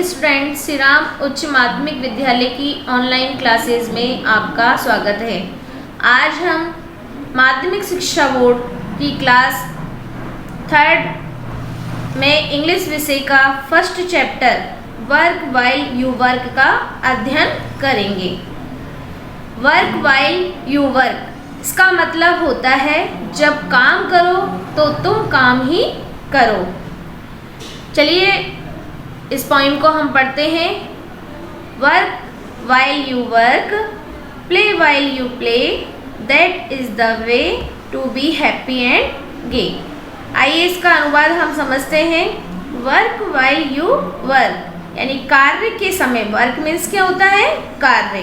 Student, Shri Ram उच्च माध्यमिक विद्यालय की ऑनलाइन क्लासेस में आपका स्वागत है। आज हम माध्यमिक शिक्षा बोर्ड की क्लास 3 में इंग्लिश विषय का first chapter work while you work का अध्ययन करेंगे। वर्क वाइल यू वर्क, इसका मतलब होता है जब काम करो तो तुम काम ही करो। चलिए इस पॉइंट को हम पढ़ते हैं। Work while you work, play while you play, that is the way to be happy and gay. आइए इसका अनुवाद हम समझते हैं। वर्क वाइल यू वर्क यानी कार्य के समय, वर्क मीन्स क्या होता है? कार्य।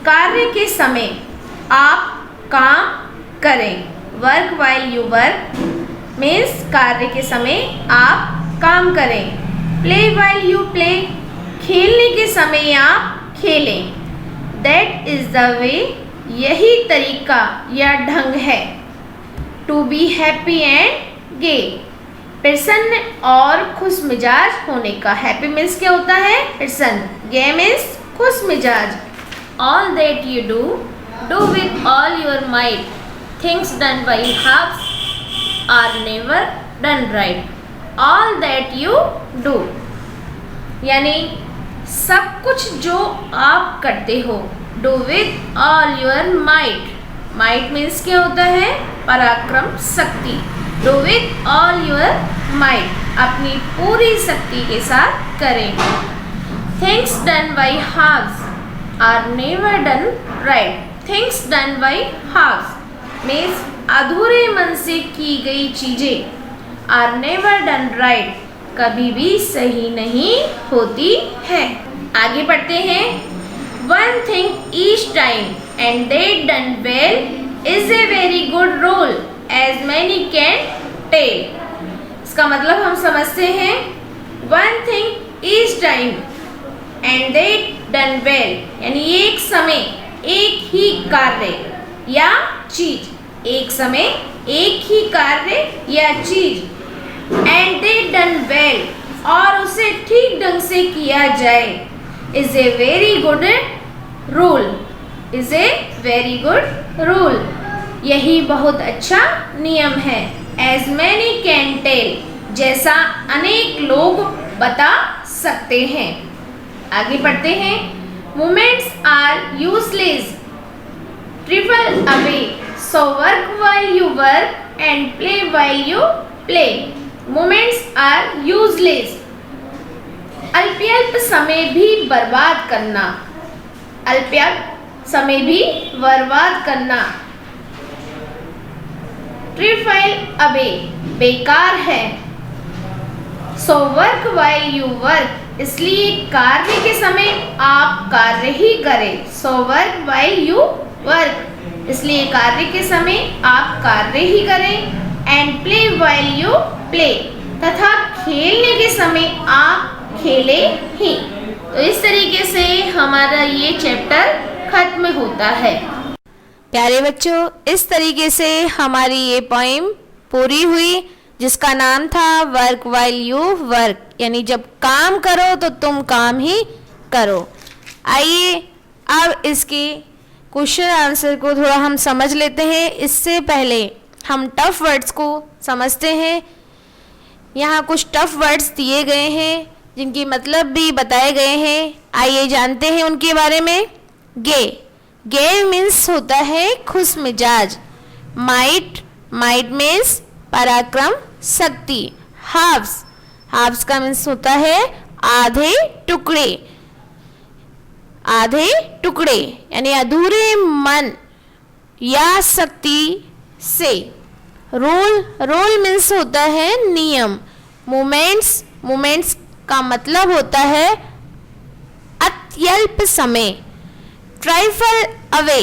कार्य के समय आप काम करें। Work while you work means कार्य के समय आप काम करें। प्ले वाइल यू प्ले, खेलने के समय आप खेलें। दैट इज द वे, यही तरीका या ढंग है। टू बी हैप्पी एंड गे, प्रसन्न और खुश मिजाज होने का। हैप्पी मीन्स क्या होता है? प्रसन्न। गे मीन्स खुश मिजाज। All that you do with all your might, things done by halves are never done right. All that you do यानी सब कुछ जो आप करते हो। Do with all your might, might means क्या होता है? पराक्रम, शक्ति। Do with all your might, अपनी पूरी शक्ति के साथ करें। Things done by halves are never done right. Things done by halves means अधूरे मन से की गई चीजें आर नेवर डन राइट, कभी भी सही नहीं होती है। आगे पढ़ते हैं। One thing each time and they done well is a very good rule as many can tell. इसका मतलब हम समझते हैं। One thing each time and they done well यानी एक समय एक ही कार्य या चीज। एक समय एक ही कार्य या चीज एंड दे डन वेल, और उसे ठीक ढंग से किया जाए। Is a very good rule, is a very good rule, यही बहुत अच्छा नियम है। एज मैनी कैन टेल, जैसा अनेक लोग बता सकते हैं। आगे पढ़ते हैं। Moments are useless, triple away, so work while you work and play while you play. Moments are useless, अल्प समय भी बर्बाद करना। अल्प समय भी बर्बाद करना। ट्रिफाइल अवे, बेकार है। सो वर्क वाइल यू वर्क, इसलिए कार्य के समय आप कार्य ही करें। सो वर्क वाइल यू वर्क, इसलिए कार्य के समय आप कार्य ही करें। And play while you play, तथा खेलने के समय आप खेले ही। तो इस तरीके से हमारा ये चैप्टर खत्म होता है। प्यारे बच्चों, इस तरीके से हमारी ये पोएम पूरी हुई, जिसका नाम था वर्क वाइल यू वर्क यानी जब काम करो तो तुम काम ही करो। आइए अब इसके क्वेश्चन आंसर को थोड़ा हम समझ लेते हैं। इससे पहले हम टफ वर्ड्स को समझते हैं। यहाँ कुछ टफ वर्ड्स दिए गए हैं जिनकी मतलब भी बताए गए हैं। आइए जानते हैं उनके बारे में। गे, गे मीन्स होता है खुश मिजाज। माइट, माइट मीन्स पराक्रम, शक्ति। हाफ्स, हाफ्स का मीन्स होता है आधे टुकड़े। आधे टुकड़े यानी अधूरे मन या शक्ति से। रूल, रूल मीन्स होता है नियम। मोमेंट्स, मोमेंट्स का मतलब होता है अत्यल्प समय। Trifle away,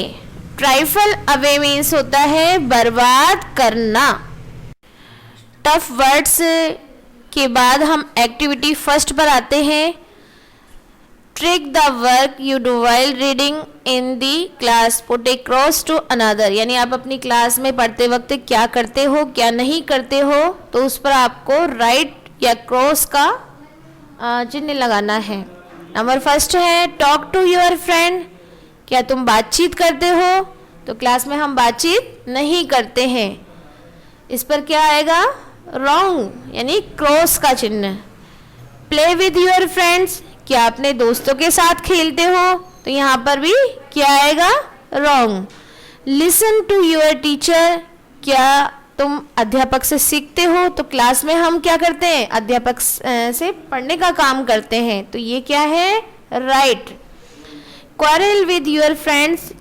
trifle away means होता है बर्बाद करना। टफ वर्ड्स के बाद हम एक्टिविटी फर्स्ट पर आते हैं। Trick the work you do while reading in the class, put a cross to another यानी आप अपनी क्लास में पढ़ते वक्त क्या करते हो क्या नहीं करते हो, तो उस पर आपको राइट या क्रॉस का चिन्ह लगाना है। नंबर फर्स्ट है टॉक टू योर फ्रेंड, क्या तुम बातचीत करते हो? तो क्लास में हम बातचीत नहीं करते हैं, इस पर क्या आएगा? रॉन्ग यानी क्रॉस का चिन्ह। प्ले विद योर फ्रेंड्स, क्या अपने दोस्तों के साथ खेलते हो? तो यहाँ पर भी क्या आएगा? Wrong. Listen to your teacher, क्या तुम अध्यापक से सीखते हो? तो क्लास में हम क्या करते हैं? अध्यापक से पढ़ने का काम करते हैं, तो ये क्या है? Right. Quarrel with your friends,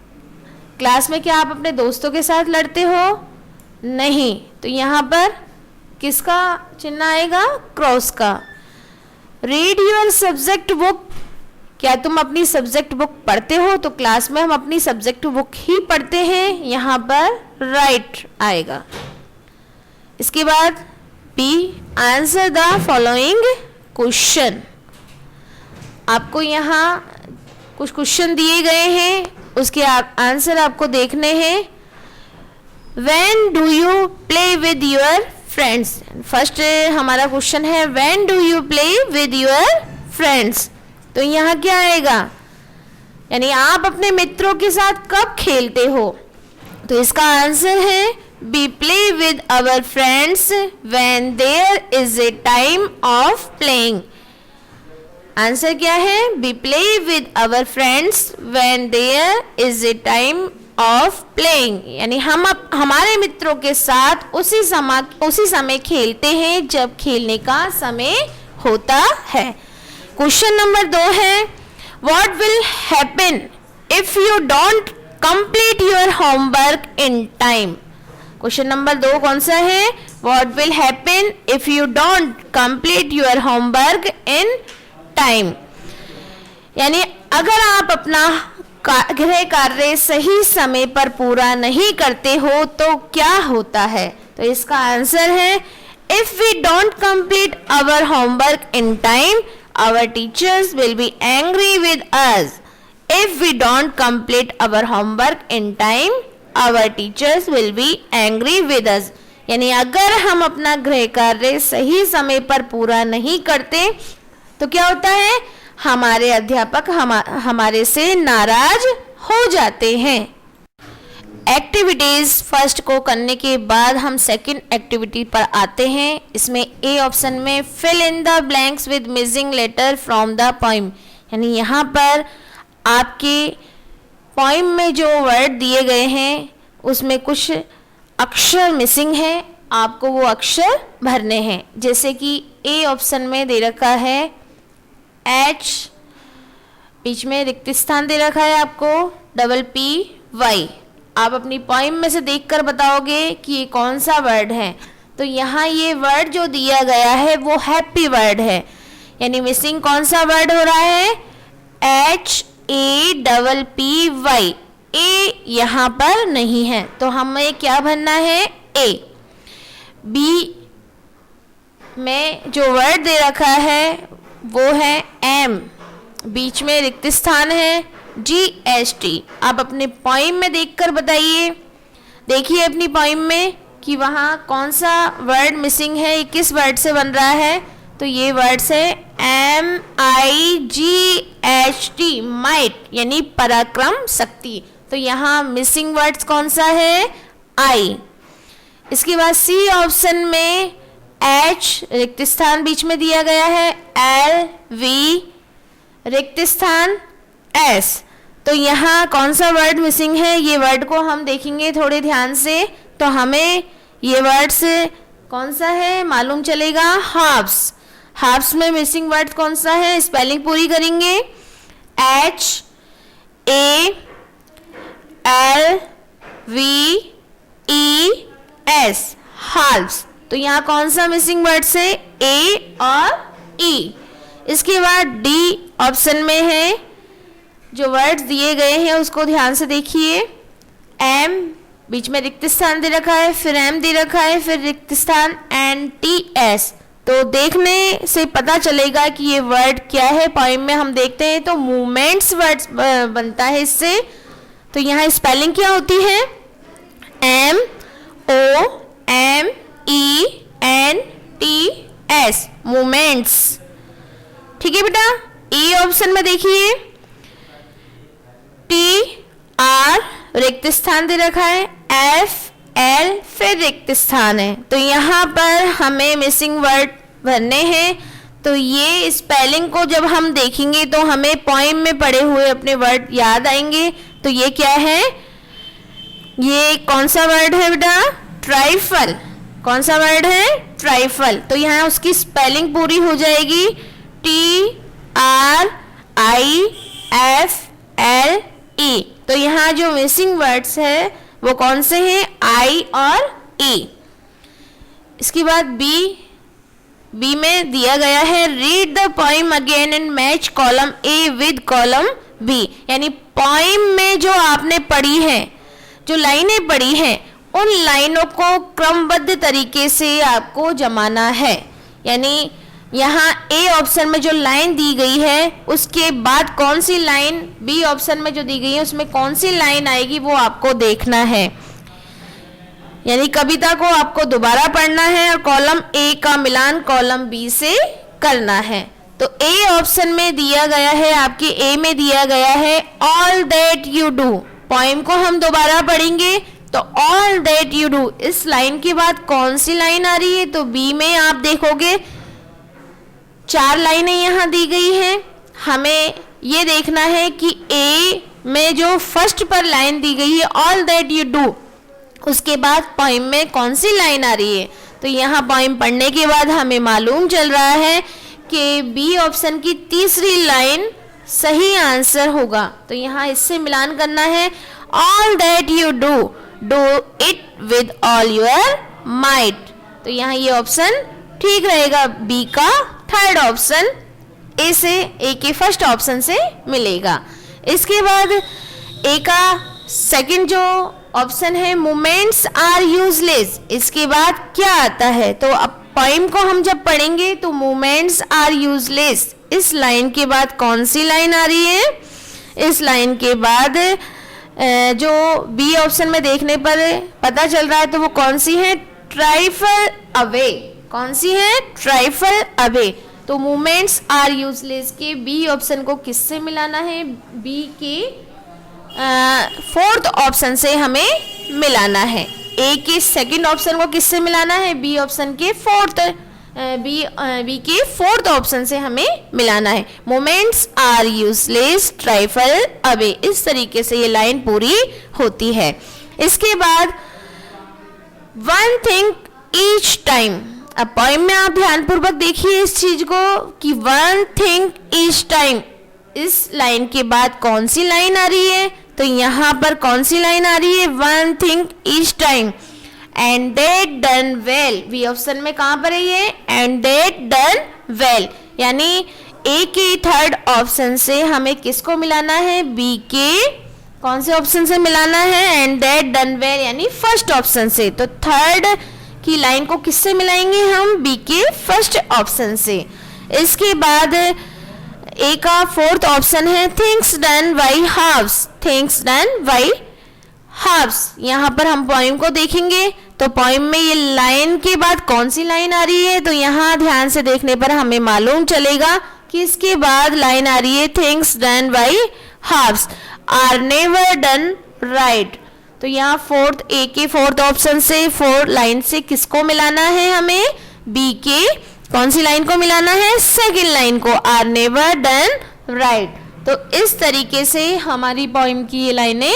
class में क्या आप अपने दोस्तों के साथ लड़ते हो? नहीं, तो यहाँ पर किसका चिन्ह आएगा? क्रॉस का। रीड योर सब्जेक्ट बुक, क्या तुम अपनी सब्जेक्ट बुक पढ़ते हो? तो क्लास में हम अपनी सब्जेक्ट बुक ही पढ़ते हैं, यहाँ पर राइट आएगा। इसके बाद B, answer the following question. आपको यहाँ कुछ क्वेश्चन दिए गए हैं, उसके आंसर आपको देखने हैं। When do you play with your friends, first हमारा क्वेश्चन है when do you play with your friends, तो यहाँ क्या आएगा? यानी आप अपने मित्रों के साथ कब खेलते हो? तो इसका आंसर है we play with our friends when there is a time of playing। Answer क्या है? we play with our friends when there is a time of playing, यानी हम हमारे मित्रों के साथ उसी समय खेलते हैं जब खेलने का समय होता है। क्वेश्चन नंबर 2 है what will happen if you don't complete your homework in time। Question number 2 कौन सा है? What will happen if you don't complete your homework in time, यानी अगर आप अपना गृह कार्य सही समय पर पूरा नहीं करते हो तो क्या होता है? तो इसका आंसर है if we don't complete our homework in time, our teachers will be angry with us। if we don't complete our homework in time, our teachers will be angry with us, यानी अगर हम अपना गृह कार्य सही समय पर पूरा नहीं करते तो क्या होता है? हमारे अध्यापक हमारे से नाराज हो जाते हैं। एक्टिविटीज फर्स्ट को करने के बाद हम सेकंड एक्टिविटी पर आते हैं। इसमें ए ऑप्शन में fill in the blanks with missing letter from the poem, यानी यहाँ पर आपके पोइम में जो वर्ड दिए गए हैं उसमें कुछ अक्षर मिसिंग है, आपको वो अक्षर भरने हैं। जैसे कि ए ऑप्शन में दे रखा है एच, बीच में रिक्त स्थान दे रखा है आपको PPY। आप अपनी पोइम में से देखकर बताओगे कि ये कौन सा वर्ड है। तो यहाँ ये वर्ड जो दिया गया है वो हैप्पी वर्ड है, यानी मिसिंग कौन सा वर्ड हो रहा है? HAPPY। ए यहाँ पर नहीं है, तो हमें क्या भरना है? ए। बी में जो वर्ड दे रखा है वो है एम, बीच में रिक्त स्थान है GST। आप अपने पोइम में देखकर बताइए, देखिए अपनी पोइम में कि वहाँ कौन सा वर्ड मिसिंग है, किस वर्ड से बन रहा है। तो ये वर्ड से MIGHT, माइट, यानी पराक्रम शक्ति। तो यहाँ मिसिंग वर्ड्स कौन सा है? आई। इसके बाद सी ऑप्शन में H रिक्त स्थान बीच में दिया गया है, LV रिक्त स्थान S। तो यहाँ कौन सा वर्ड मिसिंग है? ये वर्ड को हम देखेंगे थोड़े ध्यान से, तो हमें ये वर्ड्स कौन सा है मालूम चलेगा। हार्प्स, हार्प्स में मिसिंग वर्ड कौन सा है? स्पेलिंग पूरी करेंगे, HALVES, हार्प्स। तो यहाँ कौन सा मिसिंग वर्ड है? ए और ई। इसके बाद डी ऑप्शन में है, जो वर्ड्स दिए गए हैं उसको ध्यान से देखिए। एम, बीच में रिक्त स्थान दे रखा है, फिर एम दे रखा है, फिर रिक्त स्थान NTS। तो देखने से पता चलेगा कि ये वर्ड क्या है। पोइम में हम देखते हैं तो मूवमेंट्स वर्ड बनता है इससे। तो यहाँ स्पेलिंग क्या होती है? MOMENTS, movements. ठीक है बेटा। ए ऑप्शन में देखिए टी आर रिक्त स्थान दे रखा है, एफ एल फिर रिक्त स्थान है, तो यहाँ पर हमें मिसिंग वर्ड भरने हैं। तो ये स्पेलिंग को जब हम देखेंगे तो हमें पोएम में पढ़े हुए अपने वर्ड याद आएंगे। तो ये क्या है, ये कौन सा वर्ड है बेटा, ट्राइफल। कौन सा वर्ड है, ट्राइफल। तो यहाँ उसकी स्पेलिंग पूरी हो जाएगी T R I F L E. तो यहाँ जो मिसिंग वर्ड्स है वो कौन से हैं, आई और ई। इसके बाद बी में दिया गया है read the poem again and match column A with column B, यानी पोइम में जो आपने पढ़ी है, जो लाइनें पढ़ी हैं, उन लाइनों को क्रमबद्ध तरीके से आपको जमाना है। यानी यहाँ ए ऑप्शन में जो लाइन दी गई है उसके बाद कौन सी लाइन बी ऑप्शन में जो दी गई है उसमें कौन सी लाइन आएगी वो आपको देखना है। यानी कविता को आपको दोबारा पढ़ना है और कॉलम ए का मिलान कॉलम बी से करना है। तो ए ऑप्शन में दिया गया है, आपके ए में दिया गया है all that you do. Poem को हम दोबारा पढ़ेंगे तो ऑल दैट यू डू, इस लाइन के बाद कौन सी लाइन आ रही है, तो बी में आप देखोगे 4 लाइनें यहाँ दी गई हैं। हमें ये देखना है कि ए में जो फर्स्ट पर लाइन दी गई है ऑल दैट यू डू, उसके बाद पोएम में कौन सी लाइन आ रही है। तो यहाँ पोएम पढ़ने के बाद हमें मालूम चल रहा है कि बी ऑप्शन की तीसरी लाइन सही आंसर होगा। तो यहाँ इससे मिलान करना है, all that you do do it with all your might. तो यहाँ ये ऑप्शन ठीक रहेगा, बी का थर्ड ऑप्शन ए से, ए के फर्स्ट ऑप्शन से मिलेगा। इसके बाद ए का सेकंड जो ऑप्शन है मोमेंट्स आर यूजलेस, इसके बाद क्या आता है, तो अब पोएम को हम जब पढ़ेंगे तो मोमेंट्स आर यूजलेस, इस लाइन के बाद कौन सी लाइन आ रही है, इस लाइन के बाद जो बी ऑप्शन में देखने पर पता चल रहा है तो वो कौन सी है, ट्राइफल अवे। कौन सी है, ट्राइफल अवे। तो मोमेंट्स आर यूजलेस के बी ऑप्शन को किससे मिलाना है, बी के फोर्थ ऑप्शन से हमें मिलाना है। ए के सेकंड ऑप्शन को किससे मिलाना है, बी ऑप्शन के बी के फोर्थ ऑप्शन से हमें मिलाना है। Moments are useless trifle away, इस तरीके से ये लाइन पूरी होती है। इसके बाद वन थिंग ईच टाइम, अब पोएम में आप ध्यानपूर्वक देखिए इस चीज को कि वन थिंग ईच टाइम, इस लाइन के बाद कौन सी लाइन आ रही है, तो यहाँ पर कौन सी लाइन आ रही है, one thing each time and that done well. B option में कहाँ पर है ये, एंड दैट डन वेल, यानी ए के थर्ड ऑप्शन से हमें किसको मिलाना है, बी के कौन से ऑप्शन से मिलाना है, एंड दैट डन वेल यानी फर्स्ट ऑप्शन से। तो थर्ड की लाइन को किससे मिलाएंगे हम, बी के फर्स्ट ऑप्शन से। इसके बाद ए का फोर्थ ऑप्शन है things done by halves, things done by halves. यहाँ पर हम पोएम को देखेंगे तो पोएम में ये लाइन के बाद कौन सी लाइन आ रही है, तो यहाँ ध्यान से देखने पर हमें मालूम चलेगा कि इसके बाद लाइन आ रही है things done by halves are never done right. तो यहाँ फोर्थ, ए के फोर्थ ऑप्शन से फोर्थ लाइन से किसको मिलाना है, हमें बी के कौन सी लाइन को मिलाना है, सेकंड लाइन को, आर नेवर डन राइट। तो इस तरीके से हमारी पोएम की ये लाइनें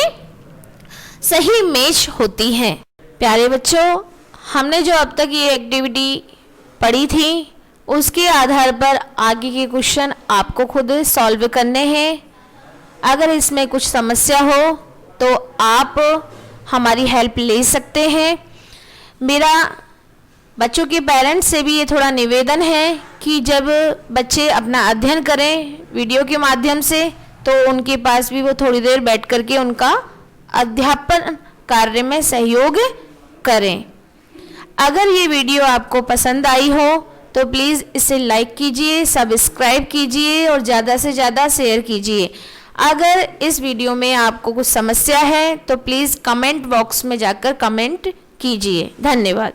सही मैच होती हैं। प्यारे बच्चों, हमने जो अब तक ये एक्टिविटी पढ़ी थी उसके आधार पर आगे के क्वेश्चन आपको खुद सॉल्व करने हैं। अगर इसमें कुछ समस्या हो तो आप हमारी हेल्प ले सकते हैं। मेरा बच्चों के पेरेंट्स से भी ये थोड़ा निवेदन है कि जब बच्चे अपना अध्ययन करें वीडियो के माध्यम से तो उनके पास भी वो थोड़ी देर बैठ करके उनका अध्यापन कार्य में सहयोग करें। अगर ये वीडियो आपको पसंद आई हो तो प्लीज़ इसे लाइक कीजिए, सब्सक्राइब कीजिए और ज़्यादा से ज़्यादा शेयर कीजिए। अगर इस वीडियो में आपको कुछ समस्या है तो प्लीज़ कमेंट बॉक्स में जाकर कमेंट कीजिए। धन्यवाद।